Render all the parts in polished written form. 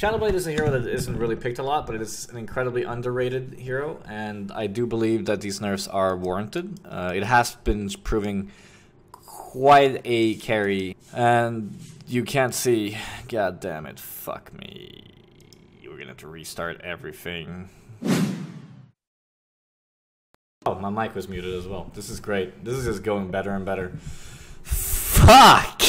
Shadowblade is a hero that isn't really picked a lot, but it is an incredibly underrated hero, and I do believe that these nerfs are warranted. It has been proving quite a carry, and you can't see. God damn it, fuck me. We're gonna have to restart everything. Oh, my mic was muted as well. This is great. This is just going better and better. Fuck!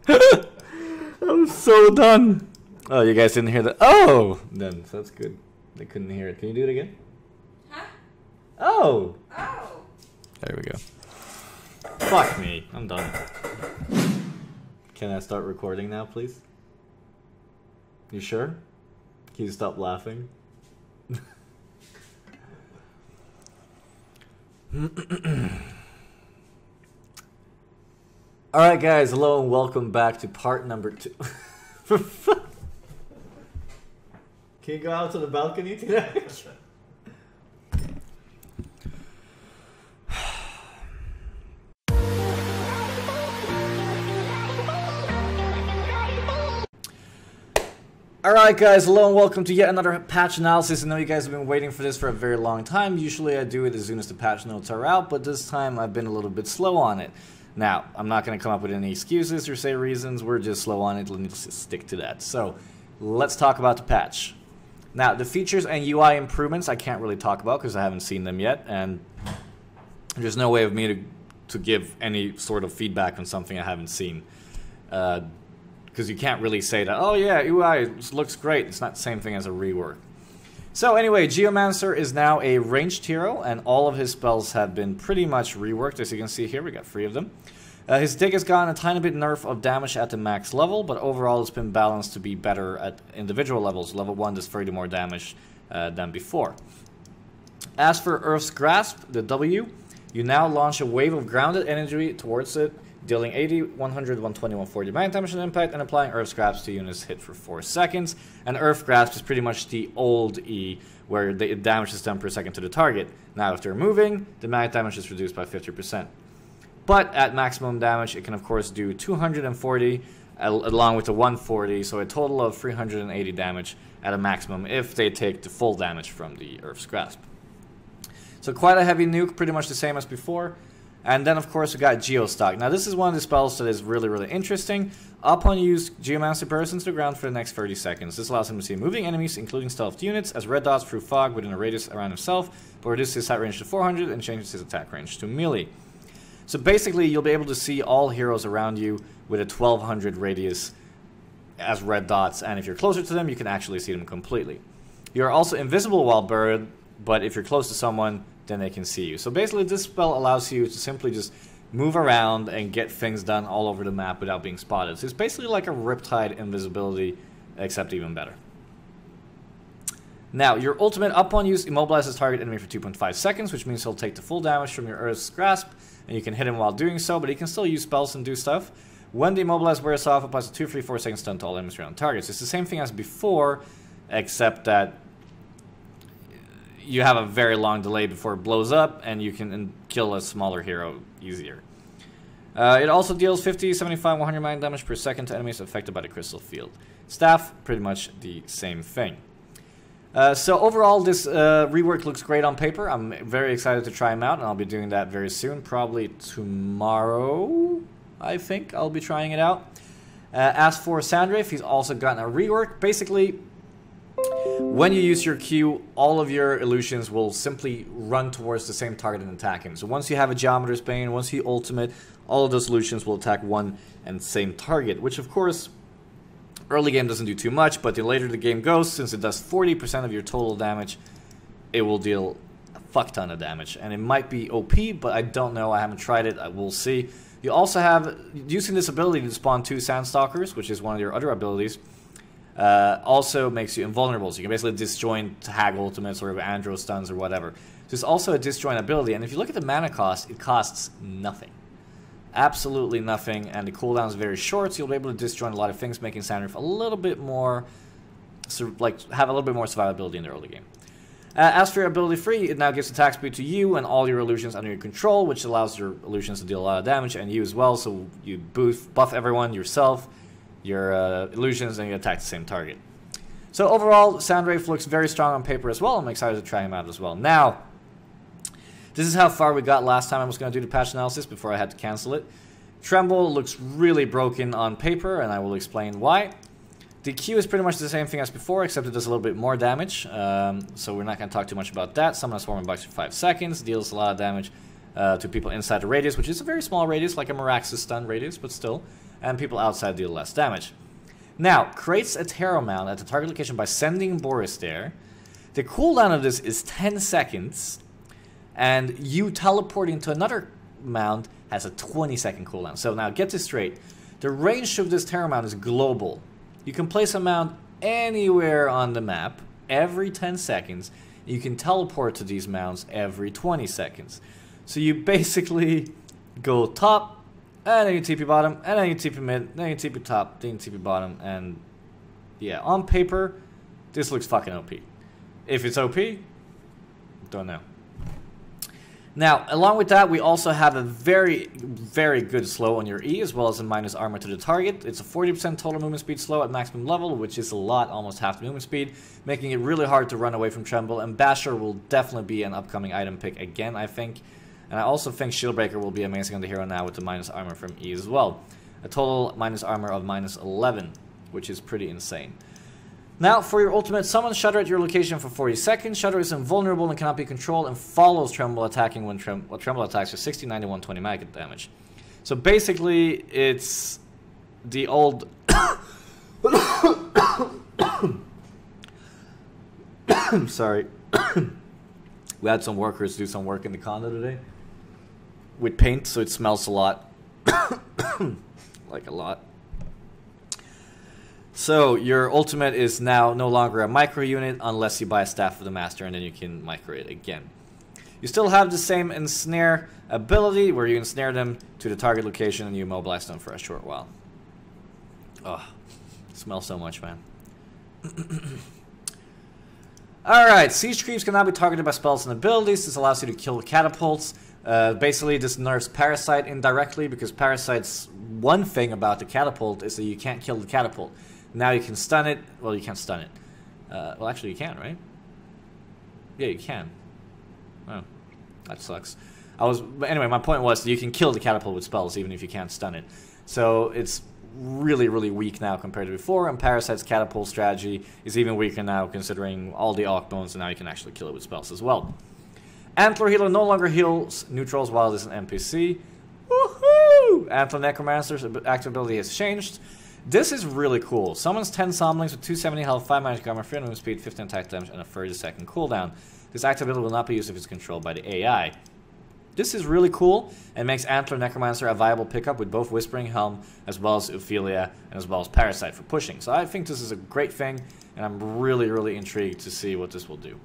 I'm so done. Oh, you guys didn't hear that? Oh! Then, so that's good. They couldn't hear it. Can you do it again? Huh? Oh! Oh! There we go. Fuck me. I'm done. Can I start recording now, please? You sure? Can you stop laughing? Alright guys, hello and welcome back to part number 2. Can you go out to the balcony today? Alright guys, hello and welcome to yet another patch analysis. I know you guys have been waiting for this for a very long time. Usually I do it as soon as the patch notes are out, but this time I've been a little bit slow on it. Now, I'm not going to come up with any excuses or say reasons, we're just slow on it, let's just stick to that. So, let's talk about the patch. Now, the features and UI improvements I can't really talk about because I haven't seen them yet, and there's no way of me to give any sort of feedback on something I haven't seen. Because you can't really say that, oh yeah, UI looks great. It's not the same thing as a rework. So anyway, Geomancer is now a ranged hero, and all of his spells have been pretty much reworked. As you can see here, we got 3 of them. His dig has gotten a tiny bit nerf of damage at the max level, but overall it's been balanced to be better at individual levels. Level 1 does 30 more damage than before. As for Earth's Grasp, the W, you now launch a wave of grounded energy towards it, dealing 80, 100, 120, 140 magic damage and impact, and applying Earth's Grasp to units hit for 4 seconds. And Earth Grasp is pretty much the old E, where the damage is done per second to the target. Now, if they're moving, the magic damage is reduced by 50%. But at maximum damage, it can of course do 240, along with the 140, so a total of 380 damage at a maximum if they take the full damage from the Earth's Grasp. So quite a heavy nuke, pretty much the same as before. And then, of course, we got Geostock. Now, this is one of the spells that is really, really interesting. Upon use, Geomancer bursts into the ground for the next 30 seconds. This allows him to see moving enemies, including stealthed units, as red dots through fog within a radius around himself, but reduces his sight range to 400 and changes his attack range to melee. So basically, you'll be able to see all heroes around you with a 1200 radius as red dots, and if you're closer to them, you can actually see them completely. You're also invisible while buried, but if you're close to someone, then they can see you. So basically this spell allows you to simply just move around and get things done all over the map without being spotted. So it's basically like a Riptide invisibility, except even better. Now, your ultimate upon use immobilizes target enemy for 2.5 seconds, which means he'll take the full damage from your Earth's Grasp, and you can hit him while doing so, but he can still use spells and do stuff. When the immobilize wears off, applies a 2, 3, 4 seconds stun to all enemies around targets. It's the same thing as before, except that you have a very long delay before it blows up, and you can kill a smaller hero easier. It also deals 50, 75, 100 magic damage per second to enemies affected by the crystal field. Staff, pretty much the same thing. So overall, this rework looks great on paper. I'm very excited to try him out, and I'll be doing that very soon. Probably tomorrow, I think, I'll be trying it out. As for Sandrafe, he's also gotten a rework. Basically, when you use your Q, all of your illusions will simply run towards the same target and attack him. So once you have a Geometer's Bane, once you ultimate, all of those illusions will attack one and same target, which of course, early game doesn't do too much, but the later the game goes, since it does 40% of your total damage, it will deal a fuck ton of damage. And it might be OP, but I don't know, I haven't tried it, I will see. You also have, using this ability to spawn 2 Sandstalkers, which is one of your other abilities, also makes you invulnerable. So you can basically disjoin Hag ultimates or Andro stuns or whatever. So it's also a disjoin ability, and if you look at the mana cost, it costs nothing. Absolutely nothing, and the cooldown is very short, so you'll be able to disjoin a lot of things, making Sandrafe a little bit more, have a little bit more survivability in the early game. As for your ability free, it now gives attack speed to you and all your illusions under your control, which allows your illusions to deal a lot of damage, and you as well, so you buff everyone, yourself, your illusions and you attack the same target. So overall, Soundwave looks very strong on paper as well. I'm excited to try him out as well. Now, this is how far we got last time I was going to do the patch analysis before I had to cancel it. Tremble looks really broken on paper, and I will explain why. The Q is pretty much the same thing as before, except it does a little bit more damage. So we're not going to talk too much about that. Summon a swarm of bugs for 5 seconds, deals a lot of damage to people inside the radius, which is a very small radius, like a Merax's stun radius, but still. And people outside deal less damage. Now, creates a Terror Mound at the target location by sending Boris there. The cooldown of this is 10 seconds, and you teleporting to another mound has a 20-second cooldown. So now, get this straight. The range of this Terror Mound is global. You can place a mound anywhere on the map every 10 seconds. You can teleport to these mounds every 20 seconds. So you basically go top, and then you TP bottom, and then you TP mid, then you TP top, then you TP bottom, and yeah, on paper, this looks fucking OP. If it's OP, don't know. Now, along with that, we also have a very, very good slow on your E, as well as a minus armor to the target. It's a 40% total movement speed slow at maximum level, which is a lot, almost half the movement speed, making it really hard to run away from Tremble, and Basher will definitely be an upcoming item pick again, I think. And I also think Shieldbreaker will be amazing on the hero now with the minus armor from E as well. A total minus armor of minus 11, which is pretty insane. Now, for your ultimate, summon Shudder at your location for 40 seconds. Shudder is invulnerable and cannot be controlled and follows Tremble attacking when Tremble attacks for 60, 90, 120 magic damage. So basically, it's the old... Sorry. We had some workers do some work in the condo today with paint, so it smells a lot. Like a lot. So your ultimate is now no longer a micro unit unless you buy a Staff of the Master, and then you can micro it again. You still have the same ensnare ability where you ensnare them to the target location and you immobilize them for a short while. Oh, it smells so much, man. Alright, siege creeps cannot be targeted by spells and abilities. This allows you to kill catapults. Basically, this nerfs Parasite indirectly, because Parasite's one thing about the catapult is that you can't kill the catapult. Now you can stun it. Well, you can't stun it. Well, actually, you can, right? Yeah, you can. Oh, that sucks. But anyway, my point was that you can kill the catapult with spells even if you can't stun it. So it's really, really weak now compared to before, and Parasite's catapult strategy is even weaker now considering all the Arc Bones, and now you can actually kill it with spells as well. Antler Healer no longer heals neutrals while it is an NPC. Woohoo! Antler Necromancer's active ability has changed. This is really cool. Summons 10 Somlings with 270 health, 5 magic armor, 3 movement speed, 15 attack damage, and a 30-second cooldown. This active ability will not be used if it's controlled by the AI. This is really cool and makes Antler Necromancer a viable pickup with both Whispering Helm as well as Ophelia and as well as Parasite for pushing. So I think this is a great thing, and I'm really, really intrigued to see what this will do.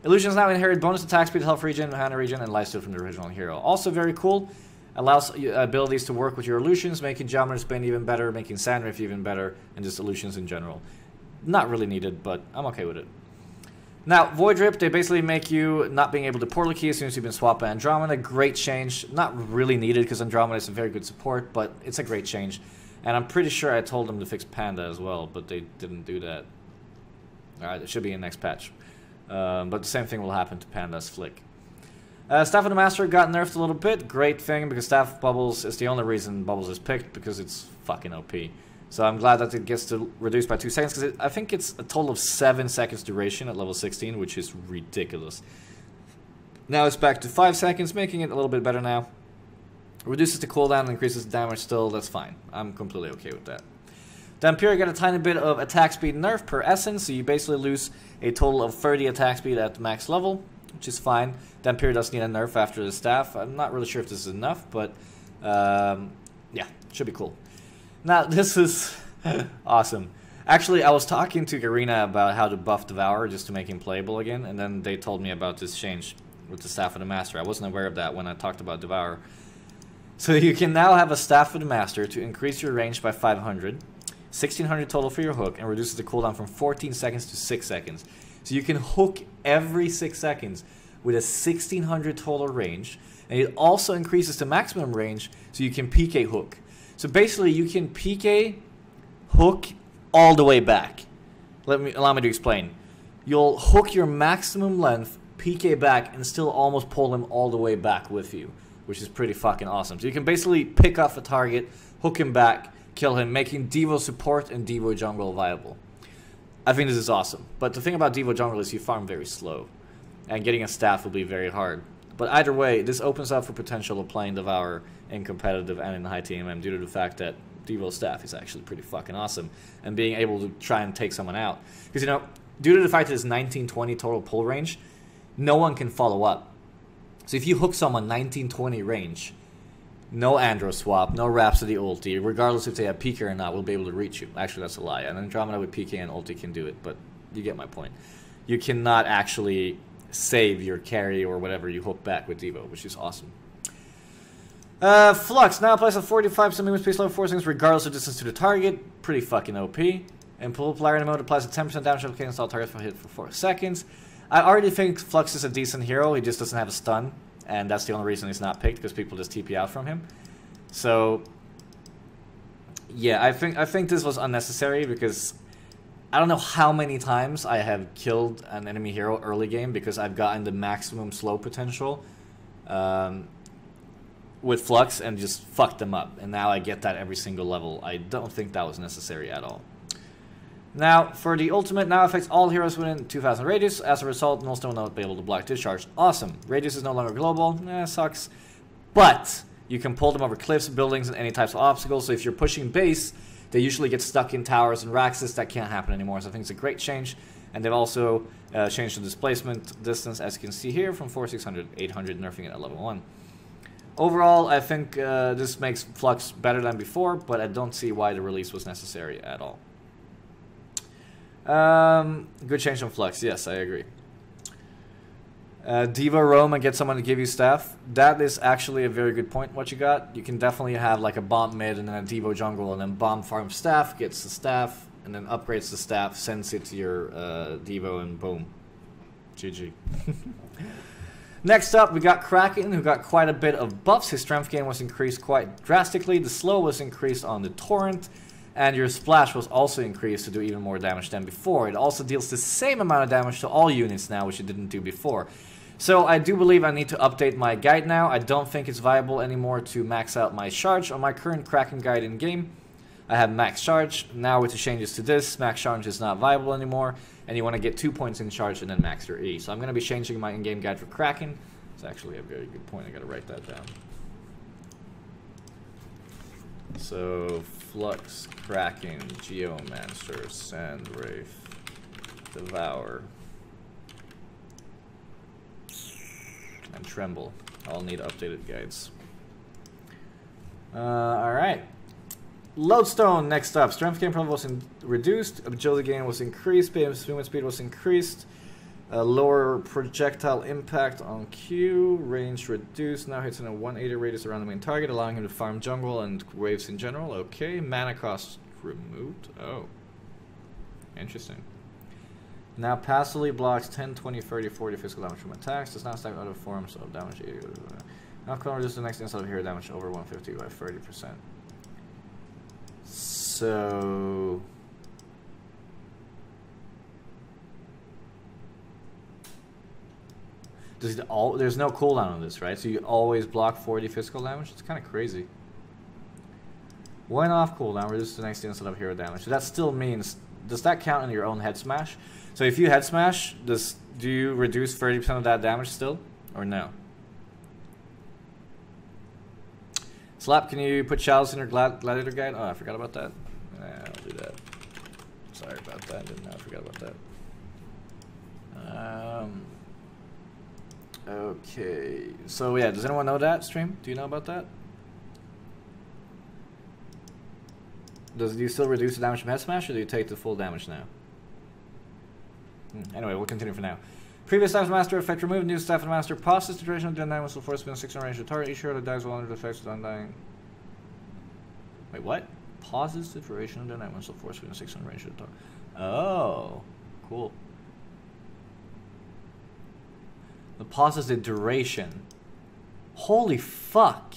Illusions now inherit bonus attack speed, health regen, mana regen, and lifesteal from the original hero. Also very cool. Allows abilities to work with your illusions, making Geometer's Bane even better, making Sandrift even better, and just illusions in general. Not really needed, but I'm okay with it. Now, Void Rip, they basically make you not being able to portal key as soon as you've been swapped by Andromeda. Great change. Not really needed because Andromeda is a very good support, but it's a great change. And I'm pretty sure I told them to fix Panda as well, but they didn't do that. Alright, it should be in next patch. But the same thing will happen to Panda's Flick. Staff of the Master got nerfed a little bit. Great thing, because Staff of Bubbles is the only reason Bubbles is picked, because it's fucking OP. So I'm glad that it gets to reduce by 2 seconds, because I think it's a total of 7 seconds duration at level 16, which is ridiculous. Now it's back to 5 seconds, making it a little bit better now. Reduces the cooldown and increases the damage still, that's fine. I'm completely okay with that. Dampier got a tiny bit of attack speed nerf per essence, so you basically lose a total of 30 attack speed at max level, which is fine. Dampier does need a nerf after the staff. I'm not really sure if this is enough, but yeah, should be cool. Now, this is awesome. Actually, I was talking to Garena about how to buff Devour just to make him playable again, and then they told me about this change with the Staff of the Master. I wasn't aware of that when I talked about Devour. So you can now have a Staff of the Master to increase your range by 500, 1600 total for your hook, and reduces the cooldown from 14 seconds to 6 seconds. So you can hook every 6 seconds with a 1600 total range, and it also increases the maximum range so you can PK hook. So basically, you can PK, hook all the way back. Allow me to explain. You'll hook your maximum length, PK back, and still almost pull him all the way back with you, which is pretty fucking awesome. So you can basically pick off a target, hook him back, kill him, making Devo support and Devo jungle viable. I think this is awesome. But the thing about Devo jungle is you farm very slow, and getting a staff will be very hard. But either way, this opens up for potential of playing Devour in competitive and in high TMM due to the fact that Devo's staff is actually pretty fucking awesome, and being able to try and take someone out. Because, you know, due to the fact that it's 1920 total pull range, no one can follow up. So if you hook someone 1920 range, no Andro swap, no Rhapsody ulti, regardless if they have PK or not, will be able to reach you. Actually, that's a lie. And Andromeda with PK and ulti can do it, but you get my point. You cannot actually save your carry or whatever you hook back with Devo, which is awesome. Flux now applies a 45% movement speed slow forcings regardless of distance to the target. Pretty fucking OP. And polarity mode applies a 10% damage against all targets for hit for 4 seconds. I already think Flux is a decent hero. He just doesn't have a stun, and that's the only reason he's not picked, because people just TP out from him. So yeah, I think this was unnecessary, because I don't know how many times I have killed an enemy hero early game because I've gotten the maximum slow potential with Flux and just fucked them up. And now I get that every single level. I don't think that was necessary at all. Now, for the ultimate, now affects all heroes within 2,000 radius. As a result, no stone will not be able to block discharge. Awesome. Radius is no longer global. Sucks. But you can pull them over cliffs, buildings, and any types of obstacles. So if you're pushing base, they usually get stuck in towers and Raxus. That can't happen anymore. So I think it's a great change. And they've also changed the displacement distance, as you can see here, from 4,600 to 800, nerfing it at level 1. Overall, I think this makes Flux better than before, but I don't see why the release was necessary at all. Good change on Flux. Yes, I agree. Diva roam and get someone to give you staff. That is actually a very good point. What you got, you can definitely have like a bomb mid and then a Devo jungle, and then bomb farms staff, gets the staff, and then upgrades the staff, sends it to your Devo, and boom, GG. Next up, we got Kraken, who got quite a bit of buffs. His strength gain was increased quite drastically. The slow was increased on the torrent. And your splash was also increased to do even more damage than before. It also deals the same amount of damage to all units now, which it didn't do before. So I do believe I need to update my guide now. I don't think it's viable anymore to max out my charge on my current Kraken guide in game. I have max charge. Now with the changes to this, max charge is not viable anymore. And you want to get 2 points in charge and then max your E. So I'm going to be changing my in-game guide for Kraken. It's actually a very good point. I got to write that down. So Flux, Kraken, Geomancer, Sandwraith, Devour, and Tremble. All need updated guides. Alright. Lodestone next up. Strength gain probably was reduced. Agility gain was increased. Movement speed was increased. Lower projectile impact on Q. Range reduced. Now hits in a 180 radius around the main target, allowing him to farm jungle and waves in general. Okay. Mana cost removed. Oh. Interesting. Now passively blocks 10, 20, 30, 40 physical damage from attacks. Does not stack other forms of damage. Now can reduce the next instant of hero damage over 150 by 30%. So there's no cooldown on this, right? So you always block 40 physical damage? It's kind of crazy. When off cooldown, reduce the next instant of hero damage. So that still means, does that count in your own head smash? So if you head smash, do you reduce 30% of that damage still? Or no? Slap, can you put Chalice in your Gladiator guide? Oh, I forgot about that. I'll do that. Sorry about that. Didn't know I forgot about that. Okay. So yeah, does anyone know that, stream? Do you know about that? Do you still reduce the damage from head smash, or do you take the full damage now? Anyway, we'll continue for now. Previous Staff Master effect removed. New Staff Master pauses the duration of the undying will force within 600 range of the target. Each hero that dies while under the effects of the undying. Wait, what? Pauses the duration of the undying will force within 600 range of the target. Oh, cool. The pauses the duration. Holy fuck.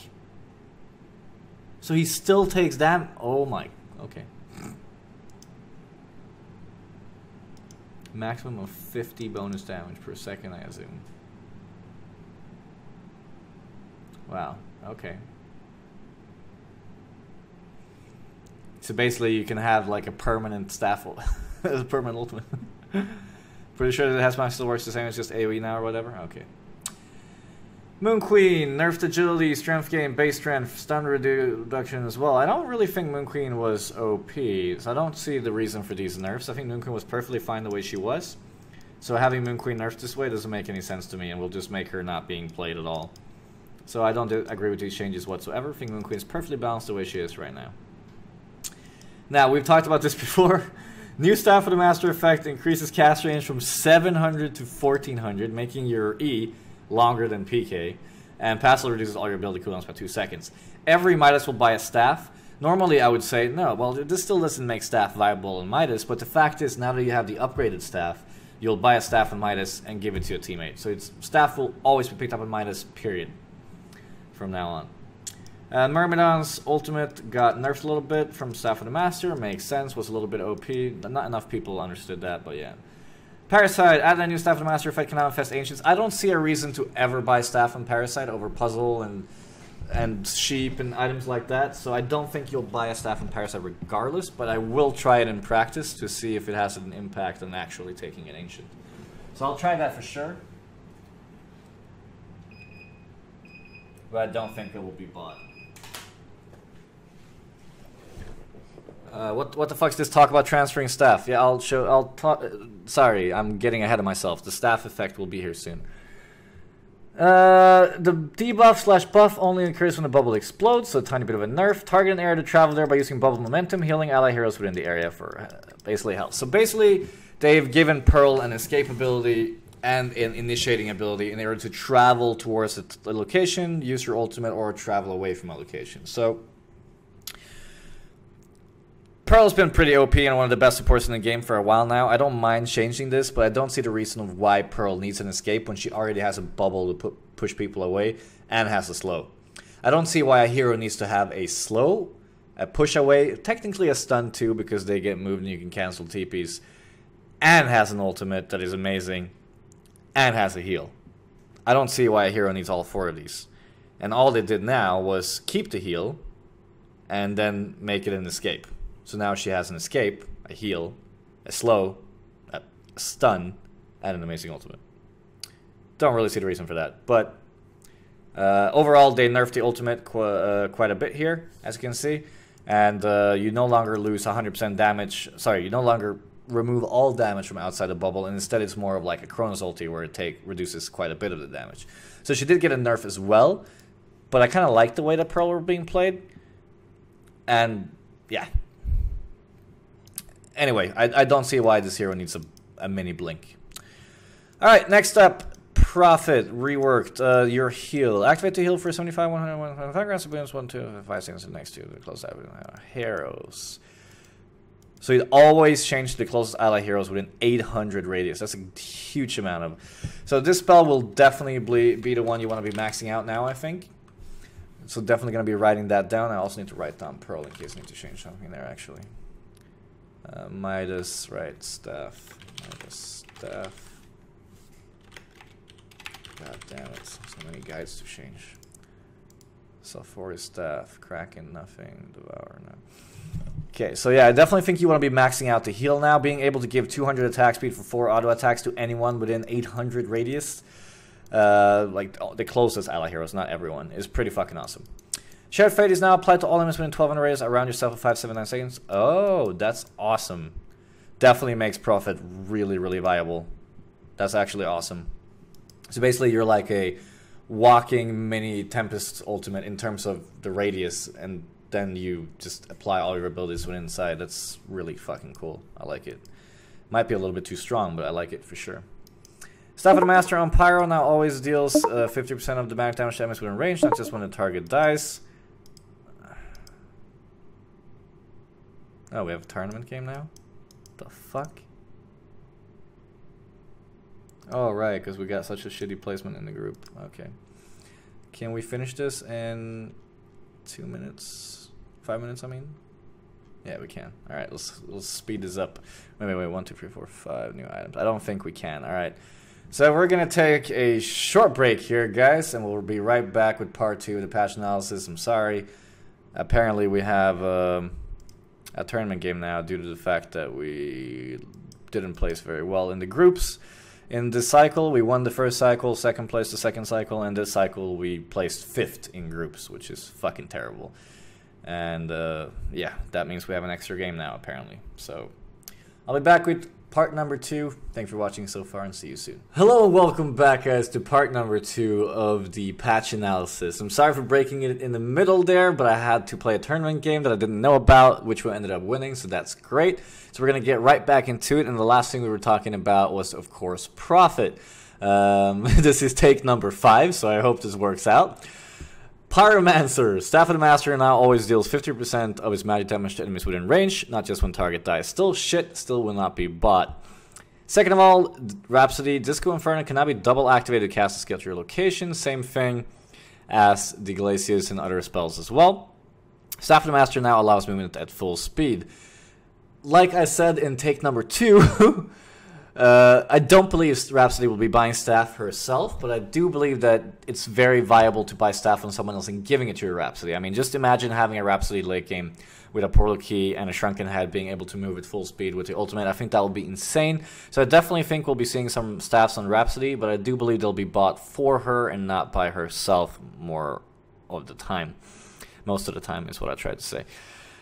So he still takes damage. Oh my. Okay. Maximum of 50 bonus damage per second, I assume. Wow. Okay. So basically, you can have like a permanent staff, a permanent ultimate. Pretty sure that Hazmat still works the same as just AoE now or whatever. Okay. Moon Queen, nerfed agility, strength gain, base strength, stun reduction as well. I don't really think Moon Queen was OP, so I don't see the reason for these nerfs. I think Moon Queen was perfectly fine the way she was. So having Moon Queen nerfed this way doesn't make any sense to me, and will just make her not being played at all. So I don't agree with these changes whatsoever. I think Moon Queen is perfectly balanced the way she is right now. Now, we've talked about this before. New Staff of the Master effect increases cast range from 700 to 1400, making your E longer than PK. And passively reduces all your ability cooldowns by 2 seconds. Every Midas will buy a staff. Normally, I would say, no, well, this still doesn't make staff viable in Midas. But the fact is, now that you have the upgraded staff, you'll buy a staff in Midas and give it to your teammate. So staff will always be picked up in Midas, period, from now on. Myrmidon's ultimate got nerfed a little bit from Staff of the Master. Makes sense, was a little bit OP. Not enough people understood that, but yeah. Parasite, add a new Staff of the Master effect can now infest Ancients. I don't see a reason to ever buy Staff on Parasite over Puzzle and Sheep and items like that. So I don't think you'll buy a Staff on Parasite regardless, but I will try it in practice to see if it has an impact on actually taking an Ancient. So I'll try that for sure. But I don't think it will be bought. What the fuck's this talk about transferring staff? Yeah, I'll talk. Sorry, I'm getting ahead of myself. The staff effect will be here soon. The debuff / buff only occurs when the bubble explodes, so a tiny bit of a nerf. Target an area to travel there by using bubble momentum, healing ally heroes within the area for basically health. So basically, they've given Pearl an escape ability and an initiating ability in order to travel towards a location, use your ultimate, or travel away from a location. So Pearl's been pretty OP and one of the best supports in the game for a while now. I don't mind changing this, but I don't see the reason of why Pearl needs an escape when she already has a bubble to push people away and has a slow. I don't see why a hero needs to have a slow, a push away, technically a stun too because they get moved and you can cancel TPs, and has an ultimate that is amazing, and has a heal. I don't see why a hero needs all 4 of these. And all they did now was keep the heal and then make it an escape. So now she has an escape, a heal, a slow, a stun, and an amazing ultimate. Don't really see the reason for that. But overall, they nerfed the ultimate quite a bit here, as you can see. And you no longer lose 100% damage. Sorry, you no longer remove all damage from outside the bubble. And instead, it's more of like a Chronos ulti where it reduces quite a bit of the damage. So she did get a nerf as well. But I kind of like the way that Pearl were being played. And yeah. Anyway, I don't see why this hero needs a mini blink. Alright, next up, Prophet, reworked. Your heal. Activate the heal for 75, 100, 105 grams of bonus, 1, 2, 5 seconds next to the close ally heroes. So it always changed the closest ally heroes within 800 radius. That's a huge amount of. So this spell will definitely be the one you want to be maxing out now, I think. So definitely going to be writing that down. I also need to write down Pearl in case I need to change something there, actually. Midas, right, staff. Midas, staff. God damn it, so many guides to change. Sulphur staff, Kraken, nothing, Devour, no. Okay, so yeah, I definitely think you want to be maxing out the heal now. Being able to give 200 attack speed for 4 auto attacks to anyone within 800 radius, like the closest ally heroes, not everyone, is pretty fucking awesome. Shared Fate is now applied to all enemies within 1200 radius around yourself for 5, 7, 9 seconds. Oh, that's awesome. Definitely makes Prophet really, really viable. That's actually awesome. So basically, you're like a walking mini Tempest ultimate in terms of the radius, and then you just apply all your abilities within inside. That's really fucking cool. I like it. Might be a little bit too strong, but I like it for sure. Staff of the Master on Pyro now always deals 50% of the magic damage to enemies within range, not just when the target dies. Oh, we have a tournament game now? The fuck? Oh, right, because we got such a shitty placement in the group. Okay. Can we finish this in 2 minutes? 5 minutes, I mean? Yeah, we can. All right, let's speed this up. Wait, 1, 2, 3, 4, 5 new items. I don't think we can. All right. So we're going to take a short break here, guys, and we'll be right back with part 2 of the patch analysis. I'm sorry. Apparently, we have a tournament game now due to the fact that we didn't place very well in the groups. In this cycle, we won the first cycle, second place the second cycle, and this cycle we placed 5th in groups, which is fucking terrible. And yeah, that means we have an extra game now, apparently. So I'll be back with part number 2. Thanks for watching so far, and see you soon. Hello and welcome back, guys, to part number 2 of the patch analysis. I'm sorry for breaking it in the middle there, but I had to play a tournament game that I didn't know about, which we ended up winning, so that's great. So we're going to get right back into it, and the last thing we were talking about was, of course, profit. This is take number 5, so I hope this works out. Pyromancer. Staff of the Master now always deals 50% of his magic damage to enemies within range, not just when target dies. Still shit, still will not be bought. Second of all, Rhapsody. Disco Inferno cannot be double activated to cast a skill to your location. Same thing as the Glacius and other spells as well. Staff of the Master now allows movement at full speed. Like I said in take number 2, I don't believe Rhapsody will be buying staff herself, but I do believe that it's very viable to buy staff from someone else and giving it to your Rhapsody. I mean, just imagine having a Rhapsody late game with a Portal Key and a Shrunken Head being able to move at full speed with the ultimate. I think that will be insane. So I definitely think we'll be seeing some staffs on Rhapsody, but I do believe they'll be bought for her and not by herself more of the time. Most of the time is what I tried to say.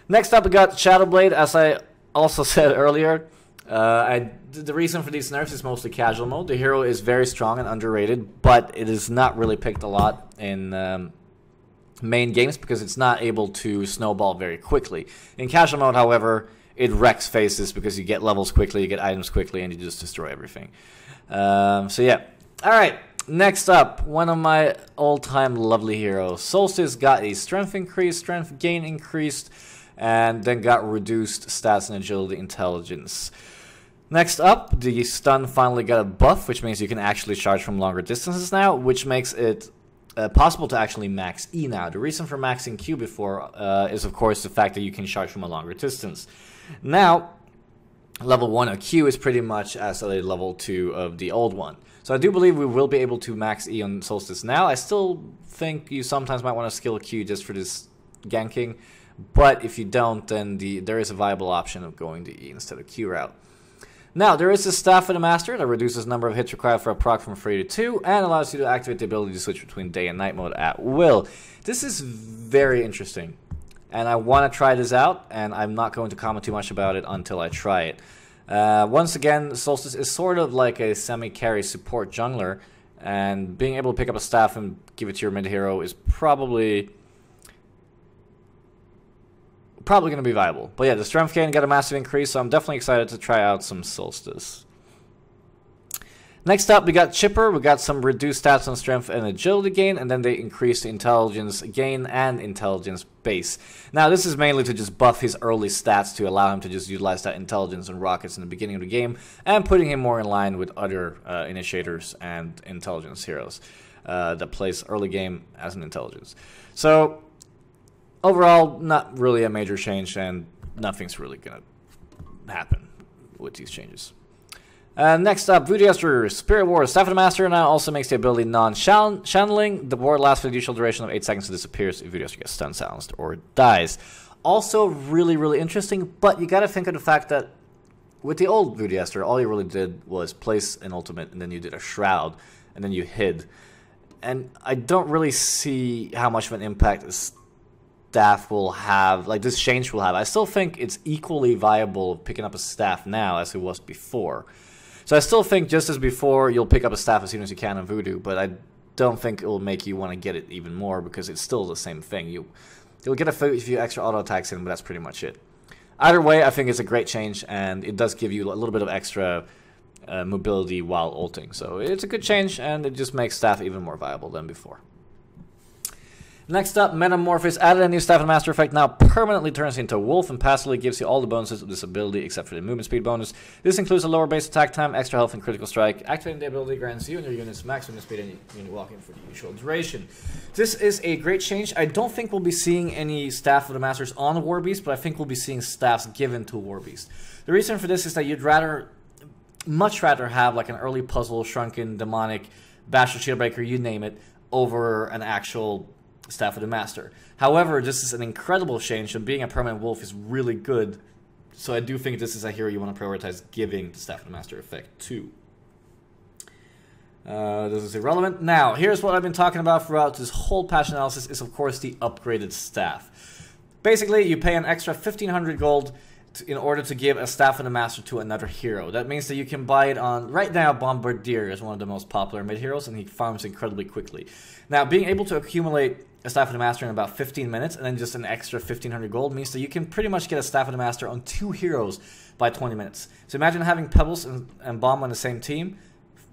Next up, we got Shadowblade. As I also said earlier, the reason for these nerfs is mostly casual mode. The hero is very strong and underrated, but it is not really picked a lot in main games because it's not able to snowball very quickly. In casual mode, however, it wrecks faces because you get levels quickly, you get items quickly, and you just destroy everything. So yeah. Alright, next up, one of my all-time lovely heroes. Solstice got a strength increase, strength gain increased, and then got reduced stats and agility intelligence. Next up, the stun finally got a buff, which means you can actually charge from longer distances now, which makes it possible to actually max E now. The reason for maxing Q before is, of course, the fact that you can charge from a longer distance. Now, level 1 of Q is pretty much as a level 2 of the old one. So I do believe we will be able to max E on Solstice now. I still think you sometimes might want to skill Q just for this ganking, but if you don't, then there is a viable option of going the E instead of Q route. Now, there is a Staff of the Master that reduces the number of hits required for a proc from 3 to 2 and allows you to activate the ability to switch between day and night mode at will. This is very interesting, and I want to try this out, and I'm not going to comment too much about it until I try it. Once again, Solstice is sort of like a semi-carry support jungler, and being able to pick up a staff and give it to your mid-hero is probably going to be viable. But yeah, the strength gain got a massive increase, so I'm definitely excited to try out some Solstice. Next up, we got Chipper. We got some reduced stats on strength and agility gain, and then they increased intelligence gain and intelligence base. Now, this is mainly to just buff his early stats to allow him to just utilize that intelligence and rockets in the beginning of the game, and putting him more in line with other initiators and intelligence heroes that plays early game as an intelligence. So overall, not really a major change, and nothing's really going to happen with these changes. Next up, Voodoo Jester, Spirit Ward. Staff of the Master now also makes the ability non-channeling. The ward lasts for the usual duration of 8 seconds and disappears if Voodoo Jester gets stun silenced or dies. Also really, really interesting, but you gotta think of the fact that with the old Voodoo Jester, all you really did was place an ultimate, and then you did a shroud, and then you hid. And I don't really see how much of an impact this staff will have, like this change will have. I still think it's equally viable picking up a staff now as it was before. So I still think just as before, you'll pick up a staff as soon as you can in Voodoo, but I don't think it will make you want to get it even more because it's still the same thing. You'll get a few extra auto attacks in, but that's pretty much it. Either way, I think it's a great change, and it does give you a little bit of extra mobility while ulting. So it's a good change, and it just makes staff even more viable than before. Next up, Metamorphosis added a new Staff of the Master effect, now permanently turns into a wolf and passively gives you all the bonuses of this ability except for the movement speed bonus. This includes a lower base attack time, extra health, and critical strike. Activating the ability grants you and your units max movement speed and unit walking for the usual duration. This is a great change. I don't think we'll be seeing any Staff of the Masters on the War Beast, but I think we'll be seeing staffs given to War Beast. The reason for this is that you'd much rather have like an early puzzle, shrunken, demonic, Bastard Shieldbreaker, you name it, over an actual Staff of the Master. However, this is an incredible change, and being a permanent wolf is really good. So I do think this is a hero you want to prioritize giving the Staff of the Master effect to. This is irrelevant. Now, here's what I've been talking about throughout this whole patch analysis is, of course, the upgraded staff. Basically, you pay an extra 1,500 gold in order to give a Staff of the Master to another hero. That means that you can buy it on... Right now, Bombardier is one of the most popular mid-heroes, and he farms incredibly quickly. Now, being able to accumulate a Staff of the Master in about 15 minutes, and then just an extra 1,500 gold, means that you can pretty much get a Staff of the Master on 2 heroes by 20 minutes. So imagine having Pebbles and Bomb on the same team.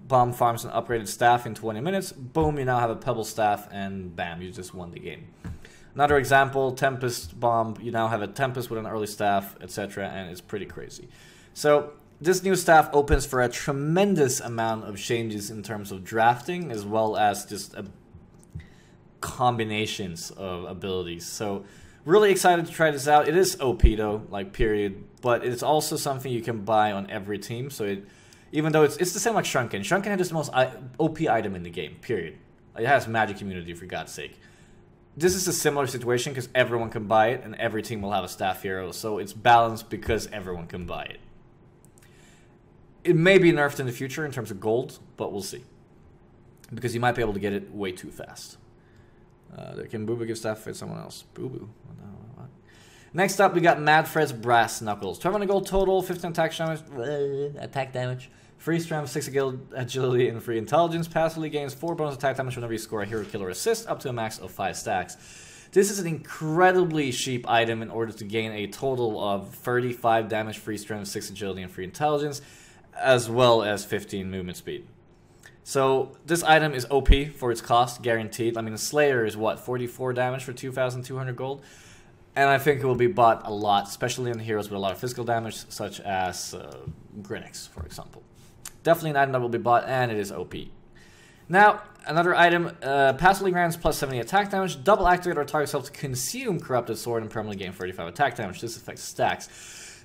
Bomb farms an upgraded staff in 20 minutes. Boom, you now have a Pebble staff, and bam, you just won the game. Another example, Tempest Bomb, you now have a Tempest with an early staff, etc., and it's pretty crazy. So this new staff opens for a tremendous amount of changes in terms of drafting, as well as just combinations of abilities. So really excited to try this out. It is OP though, like period, but it's also something you can buy on every team. So even though it's the same like Shrunken. Shrunken is the most OP item in the game, period. It has magic immunity, for God's sake. This is a similar situation because everyone can buy it and every team will have a staff hero, so it's balanced because everyone can buy it. It may be nerfed in the future in terms of gold, but we'll see. Because you might be able to get it way too fast. Can Boo Boo give staff for someone else? Boo Boo. What? Next up, we got Mad Fred's Brass Knuckles. 1200 gold total, 15 attack damage. Free strength, 6 agility, and free intelligence. Passively gains 4 bonus attack damage whenever you score a hero killer assist, up to a max of 5 stacks. This is an incredibly cheap item in order to gain a total of 35 damage, free strength, 6 agility, and free intelligence, as well as 15 movement speed. So this item is OP for its cost, guaranteed. I mean, the Slayer is what, 44 damage for 2,200 gold? And I think it will be bought a lot, especially in heroes with a lot of physical damage, such as Grinix, for example. Definitely an item that will be bought, and it is OP. Now, another item, passively grants plus 70 attack damage. Double activate or target self to consume Corrupted Sword and permanently gain 35 attack damage. This affects stacks.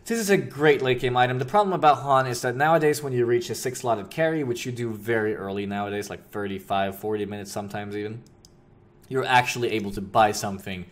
This is a great late game item. The problem about HoN is that nowadays when you reach a 6-slotted carry, which you do very early nowadays, like 35, 40 minutes sometimes even, you're actually able to buy something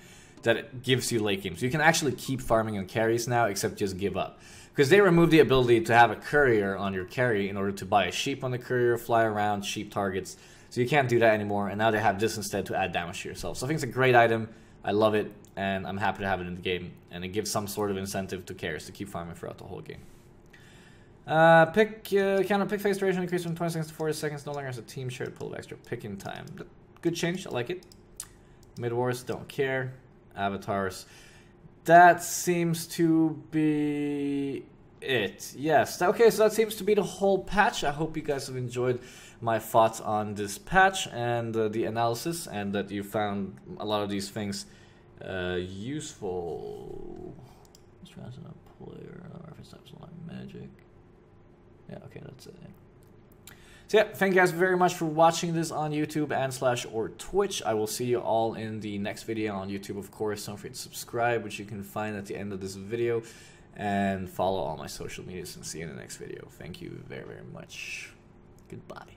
that gives you late games. You can actually keep farming on carries now, except just give up. Because they removed the ability to have a courier on your carry in order to buy a sheep on the courier, fly around, sheep targets. So you can't do that anymore, and now they have this instead to add damage to yourself. So I think it's a great item. I love it, and I'm happy to have it in the game. And it gives some sort of incentive to carriers to keep farming throughout the whole game. Counter pick phase duration increase from 20 seconds to 40 seconds. No longer has a team shared pull of extra picking time. Good change, I like it. Mid-wars, don't care. Avatars. That seems to be it. Yes. Okay, so that seems to be the whole patch. I hope you guys have enjoyed my thoughts on this patch and the analysis, and that you found a lot of these things useful. Player, reference types, magic. Yeah, okay, that's it. So yeah, thank you guys very much for watching this on YouTube and / or Twitch. I will see you all in the next video on YouTube, of course. Don't forget to subscribe, which you can find at the end of this video, and follow all my social medias, and see you in the next video. Thank you very, very much. Goodbye.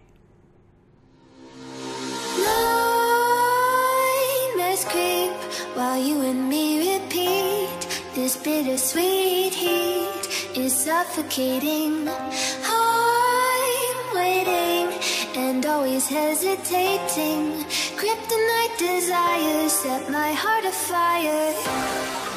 Nightmares creep while you and me repeat. This bittersweet heat is suffocating. Waiting and always hesitating. Kryptonite desires set my heart afire.